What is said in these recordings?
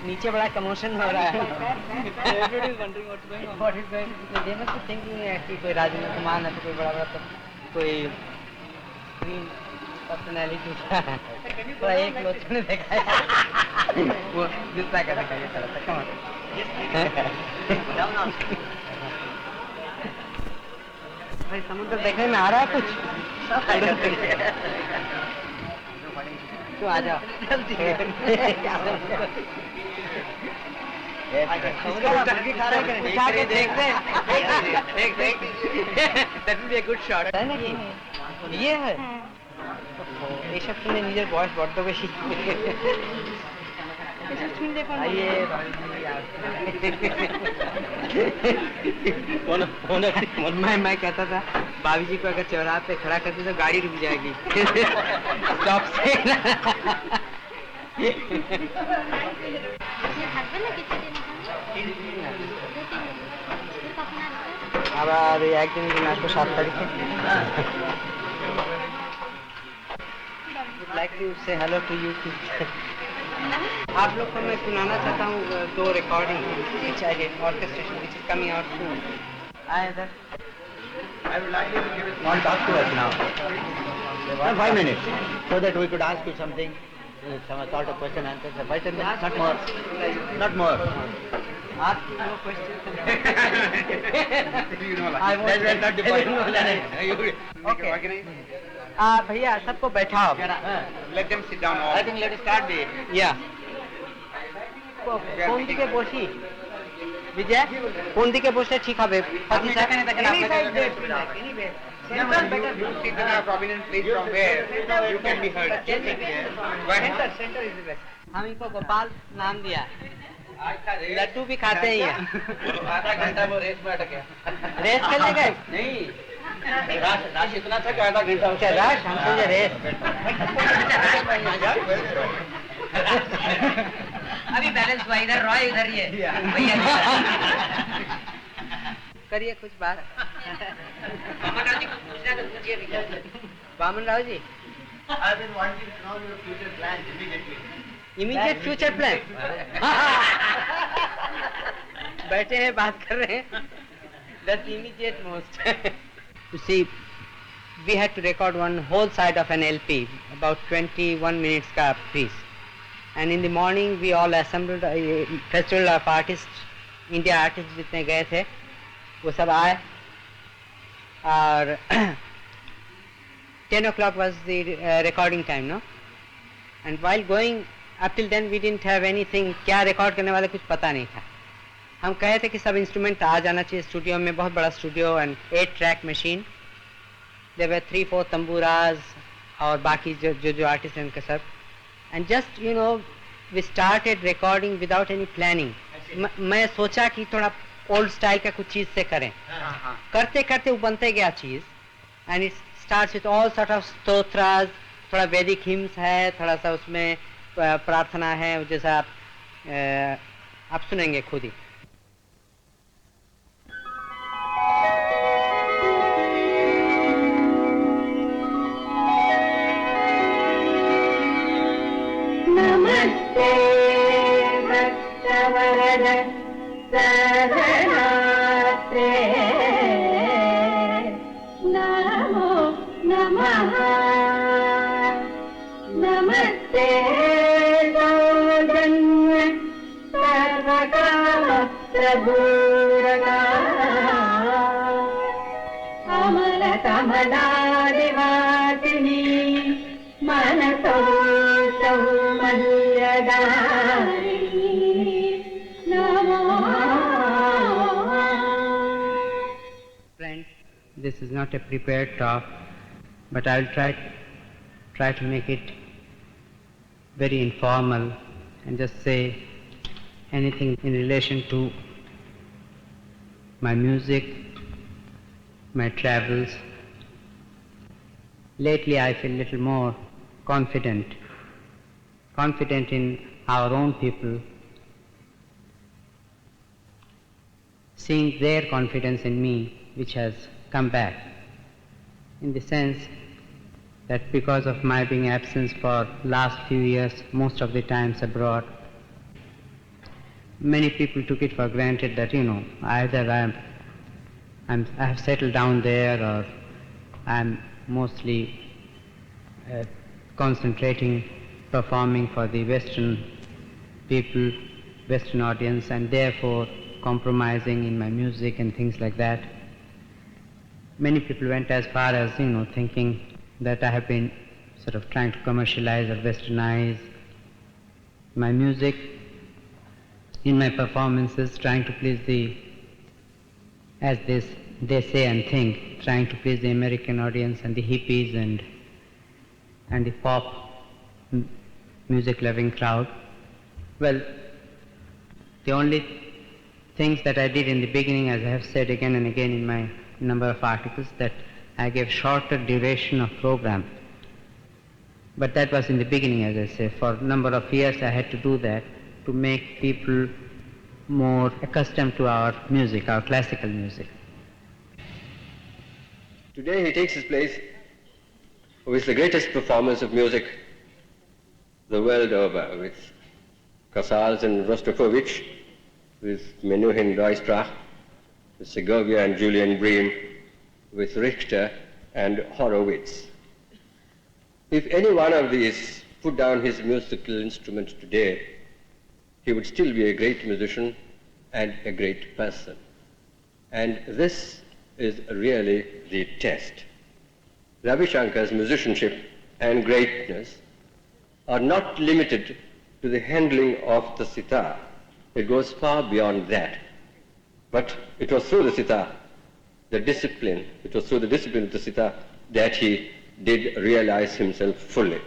नीचे बड़ा कमोशन हो रहा है। Everybody is wondering what's going on. What is going on? They must be thinking कि कोई राजेंद्र कुमार है तो कोई बड़ा तो कोई स्क्रीन पर्सनैलिटी है। तो एक लोग ने देखा है वो दूसरा का देखा ये तरह से कौन भाई समुद्र देखने में आ रहा है कुछ तो आ जाओ गुड शॉट है ना कि ये है ये सब सुनने নিজের বয়স বড্ড বেশি आइए मैं कहता था भाभी जी को अगर चौराहे पे खड़ा करते तो गाड़ी रुक जाएगी स्टॉप से अब एक दिन आपको 7 तारीख लाइक टू से हेलो टू यू आप लोग को मैं सुनाना चाहता हूँ 2 recording orchestration which is coming out soon. आए इधर I would like you to give us one talk to us now. 5 minutes, so that we could ask you something, some sort of question answer. 5 minutes, not more. Not more. Ask no questions. You know, like that's not the point. Okay. भैया सबको बैठाओ. Let them sit down. I think let us start the. Yeah. কোন দিকে বসি বিজয় কোন দিকে বসে ঠিক হবে Any side there. You sit in a prominent place from where you can be heard. Center is the best. हम इनको गोपाल नाम दिया लड्डू भी खाते ही हैं आधा घंटा वो रेस में अटके रेस खेलने गए नहीं राश इतना था कि आधा घंटा अच्छा राश हम समझे रेस अभी बैलेंस हुआ इधर रॉय इधर ये भैया करिए कुछ बात बामन Rao ji I've been wanting to know your future plans immediately. Immediate future plan बैठे हैं बात कर रहे हैं that's immediate most you see we had to record one whole side of an LP about 21 minutes ka piece and in the morning we all assembled festival of artists India artists जितने गए थे वो सब आए और 10 o'clock was the recording time no and while going up till then we didn't have anything क्या record करने वाले कुछ पता नहीं था हम कहे थे कि सब इंस्ट्रूमेंट आ जाना चाहिए स्टूडियो में बहुत बड़ा studio and 8 track machine there were 3-4 tamburas और बाकी जो आर्टिस्ट हैं उनके सब and just you know we started recording without any planning मैं सोचा कि थोड़ा ओल्ड स्टाइल का कुछ चीज़ से करें करते करते वो बनते गया चीज़ and it starts with all sort of stotras थोड़ा वैदिक हिम्स है थोड़ा सा उसमें प्रार्थना है जैसा आप सुनेंगे खुद ही नमस्ते भक्तवरद शरणार्थे नमो नमः नमस्ते सौजन्य सर्वकाम प्रभुरगा अमल कमलादिवासिनी मनसो सौमल्यदारिणी नमो Friends, this is not a prepared talk, but I will try to make it very informal and just say anything in relation to my music, my travels. Lately I feel a little more confident in our own people, seeing their confidence in me which has come back, in the sense that because of my being absent for last few years, most of the times abroad, many people took it for granted that, either I have settled down there, or I'm mostly concentrating, performing for the Western people, Western audience, and therefore compromising in my music and things like that. Many people went as far as, thinking that I have been sort of trying to commercialize or westernize my music in my performances, trying to please as they say and think, trying to please the American audience and the hippies and the pop music-loving crowd. Well, the only things that I did in the beginning, as I have said again and again in my number of articles, that I gave shorter duration of program. But that was in the beginning, as I say. For a number of years I had to do that to make people more accustomed to our music, our classical music. Today he takes his place with the greatest performance of music the world over, with Casals and Rostropovich, with Menuhin Roystrach, with Segovia and Julian Bream, with Richter and Horowitz. If any one of these put down his musical instrument today, he would still be a great musician and a great person. And this is really the test. Ravi Shankar's musicianship and greatness are not limited to the handling of the sitar. It goes far beyond that. But it was through the sitar, the discipline of the sitar, that he did realize himself fully.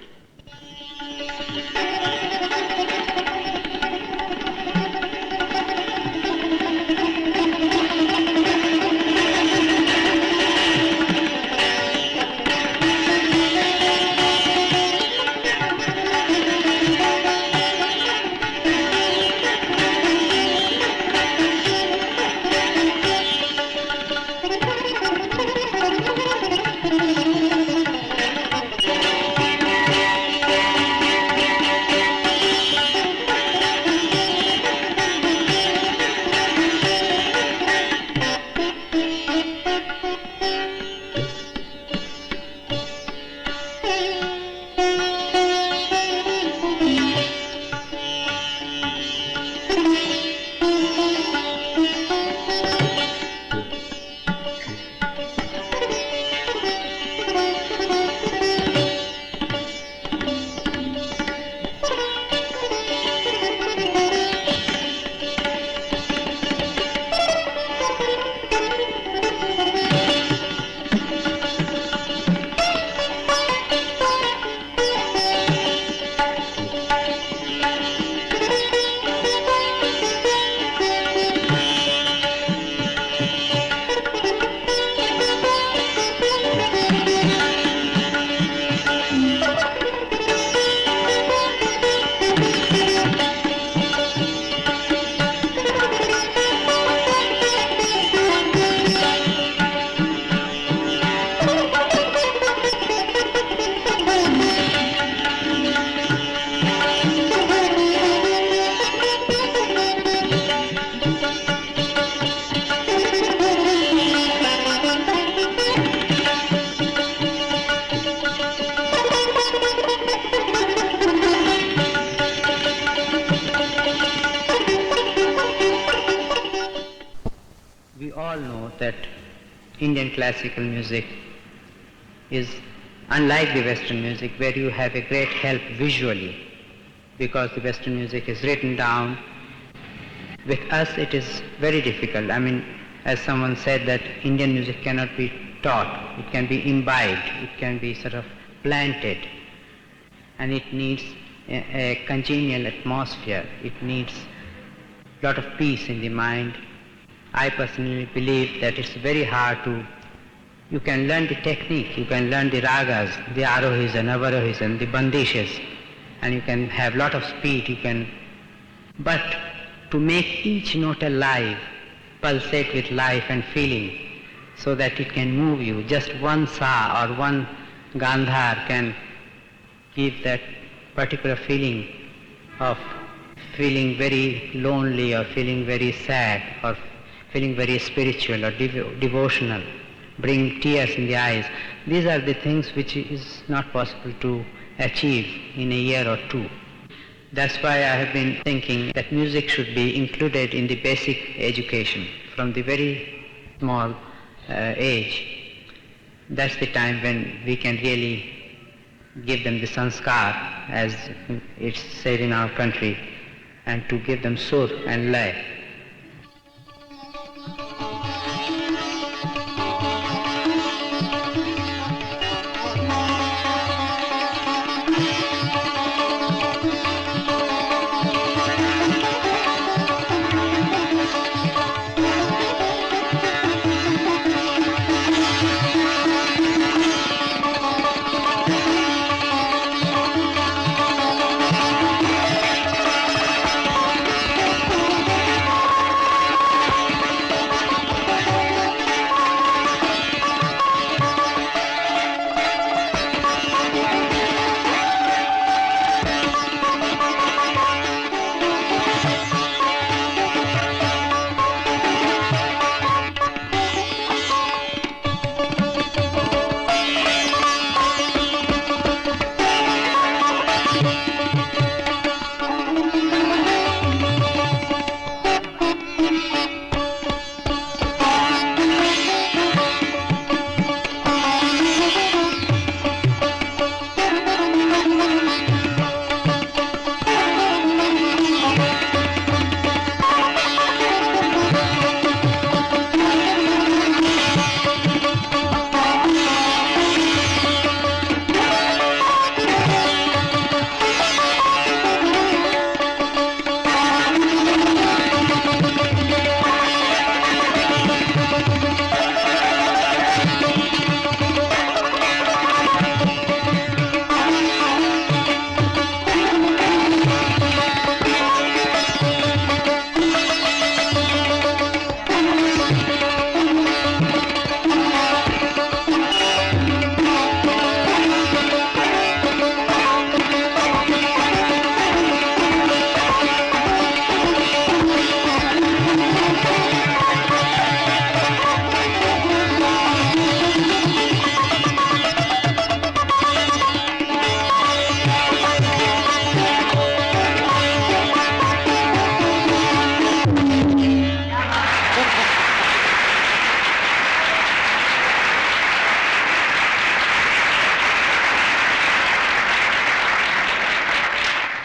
Indian classical music is unlike the Western music, where you have a great help visually, because the Western music is written down. With us it is very difficult. I mean, as someone said, that Indian music cannot be taught, it can be imbibed, it can be sort of planted, and it needs a congenial atmosphere, it needs a lot of peace in the mind. I personally believe that it's very hard you can learn the technique, you can learn the ragas, the arohis and avarohis and the bandishes, and you can have a lot of speed, but to make each note alive, pulsate with life and feeling, so that it can move you, just one sa or one gandhar can give that particular feeling of feeling very lonely or feeling very sad or feeling very spiritual or devotional, bring tears in the eyes. These are the things which is not possible to achieve in a year or two. That's why I have been thinking that music should be included in the basic education from the very small age. That's the time when we can really give them the sanskar, as it's said in our country, and to give them sur and lay.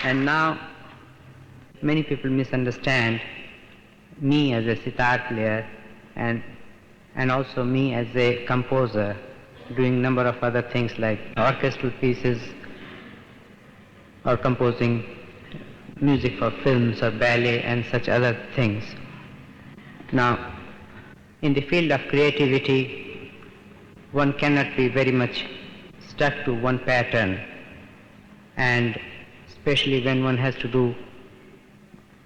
And now many people misunderstand me as a sitar player and also me as a composer, doing number of other things like orchestral pieces or composing music for films or ballet and such other things. Now, in the field of creativity, one cannot be very much stuck to one pattern, and especially when one has to do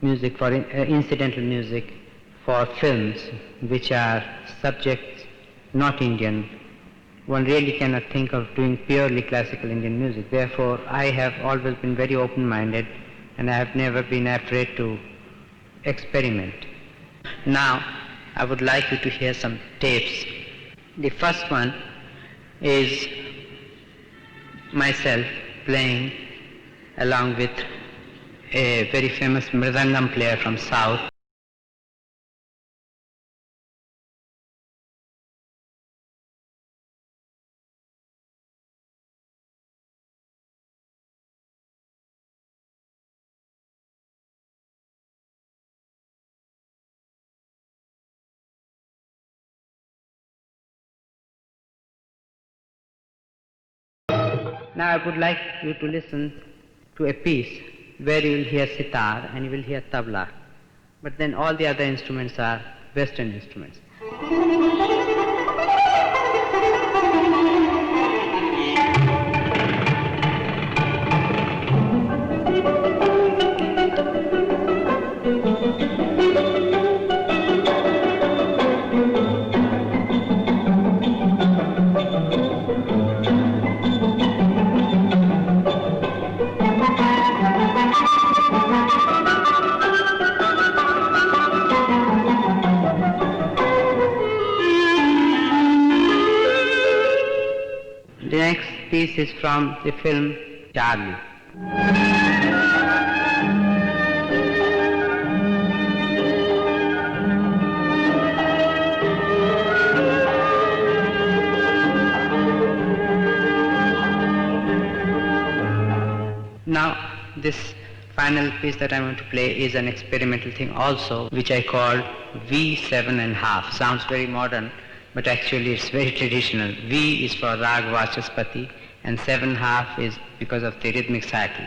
music for incidental music for films which are subjects not Indian, one really cannot think of doing purely classical Indian music. Therefore, I have always been very open-minded and I have never been afraid to experiment. Now, I would like you to hear some tapes. The first one is myself playing along with a very famous mridangam player from South. Now I would like you to listen to a piece where you will hear sitar and you will hear tabla, but then all the other instruments are Western instruments. piece is from the film Charlie. Now, this final piece that I'm going to play is an experimental thing also, which I call V7.5. Sounds very modern, but actually it's very traditional. V is for Rag Vachaspati, and 7.5 is because of the rhythmic cycle.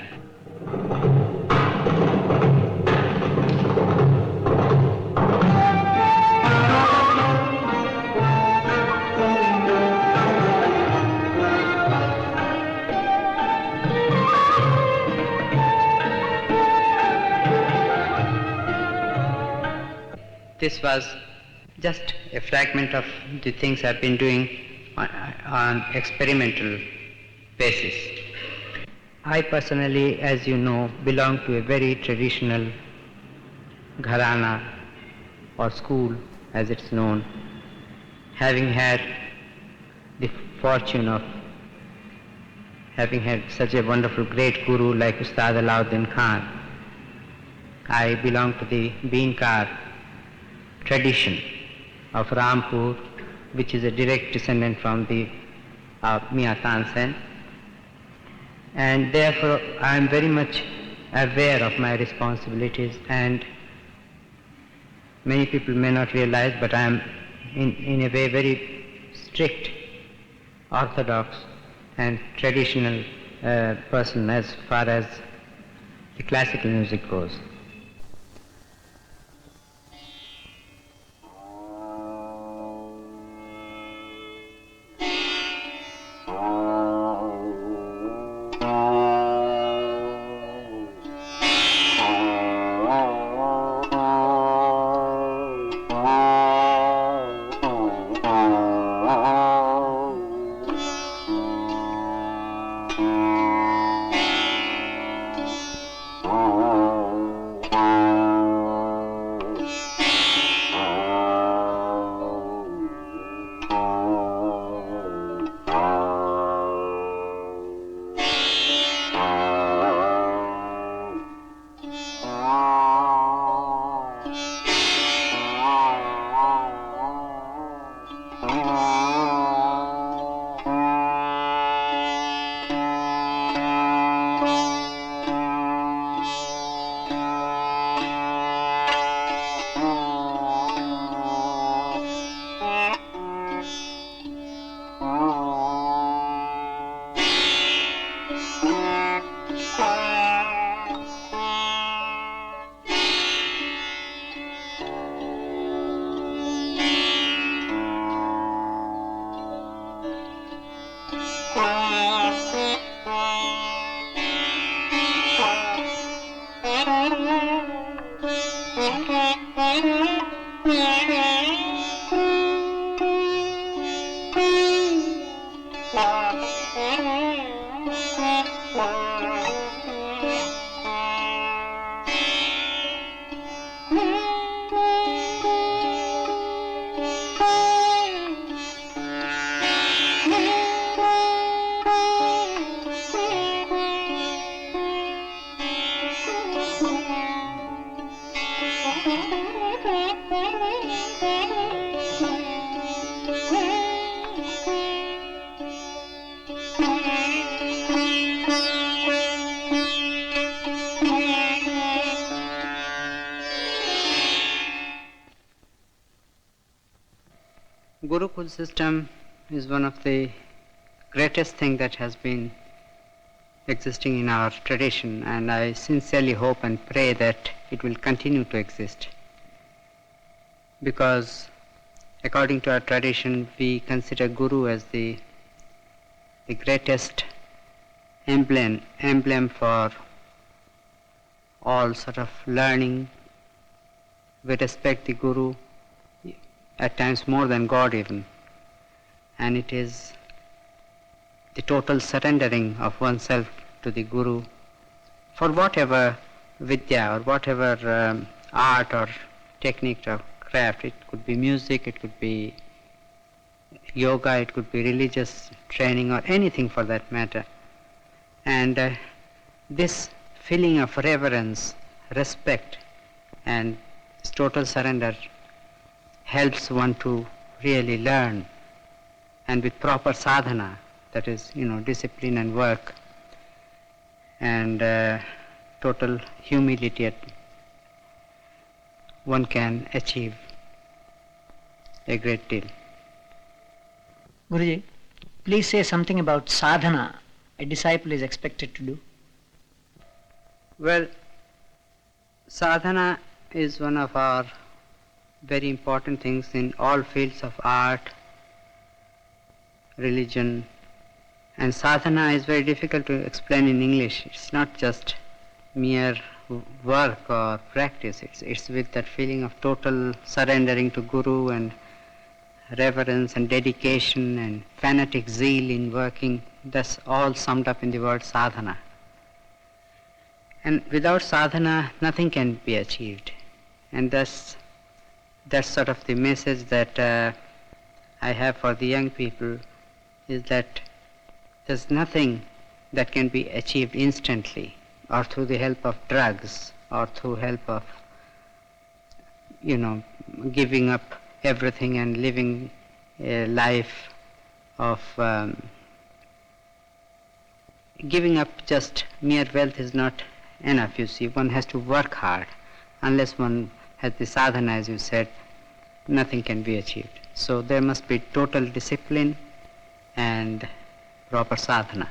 This was just a fragment of the things I've been doing on experimental basis. I personally, as you know, belong to a very traditional gharana or school as it's known, having had the fortune of having had such a wonderful great guru like Ustad Alauddin Khan. I belong to the Beenkar tradition of Rampur, which is a direct descendant from the Mian Tansen, and therefore I am very much aware of my responsibilities, and many people may not realize, but I am in a way very strict, orthodox and traditional person as far as the classical music goes. Gurukul system is one of the greatest thing that has been existing in our tradition, and I sincerely hope and pray that it will continue to exist, because according to our tradition we consider Guru as the greatest emblem for all sort of learning. We respect the Guru at times more than God even, and it is the total surrendering of oneself to the Guru for whatever vidya or whatever art or technique or craft. It could be music, it could be yoga, it could be religious training or anything for that matter. And this feeling of reverence, respect and total surrender helps one to really learn, and with proper sadhana, that is, discipline and work and total humility, one can achieve a great deal. Guruji, please say something about sadhana a disciple is expected to do. Well, sadhana is one of our very important things in all fields of art, religion, and sadhana is very difficult to explain in English. It's not just mere work or practice. It's with that feeling of total surrendering to Guru and reverence and dedication and fanatic zeal in working. That's all summed up in the word sadhana. And without sadhana, nothing can be achieved. And that's sort of the message that I have for the young people, is that there's nothing that can be achieved instantly or through the help of drugs or through help of, giving up everything and living a life of giving up just mere wealth is not enough, you see. One has to work hard. Unless one has the sadhana, as you said, nothing can be achieved. So there must be total discipline and proper sadhana.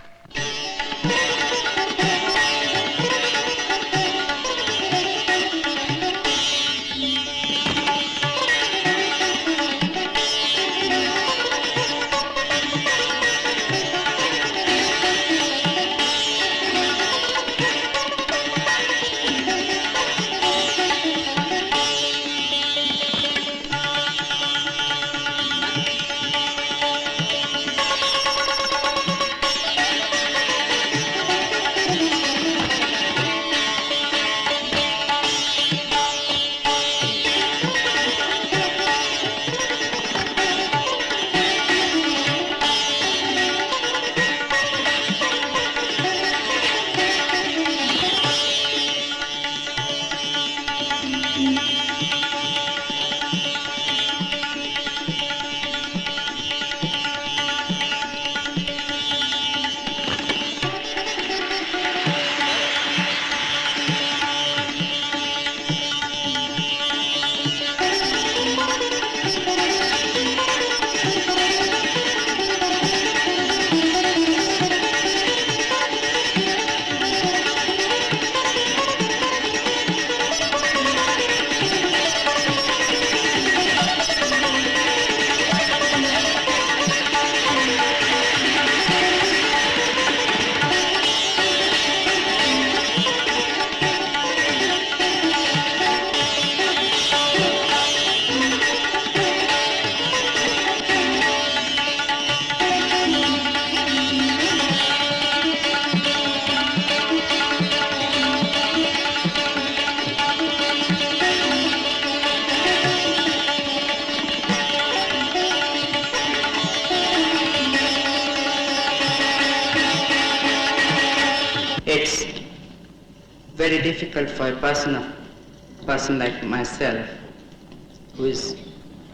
It's very difficult for a person like myself, who is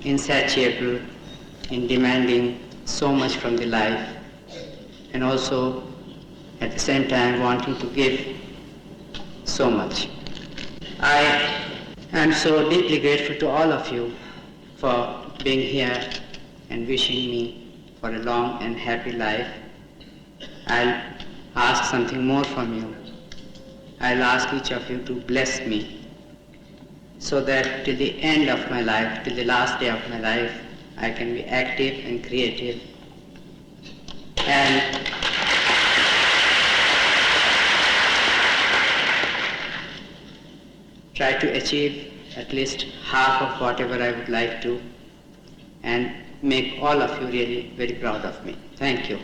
insatiable in demanding so much from the life, and also at the same time wanting to give so much. I am so deeply grateful to all of you for being here and wishing me for a long and happy life. I'll ask something more from you. I'll ask each of you to bless me so that till the end of my life, till the last day of my life, I can be active and creative and try to achieve at least half of whatever I would like to, and make all of you really very proud of me. Thank you.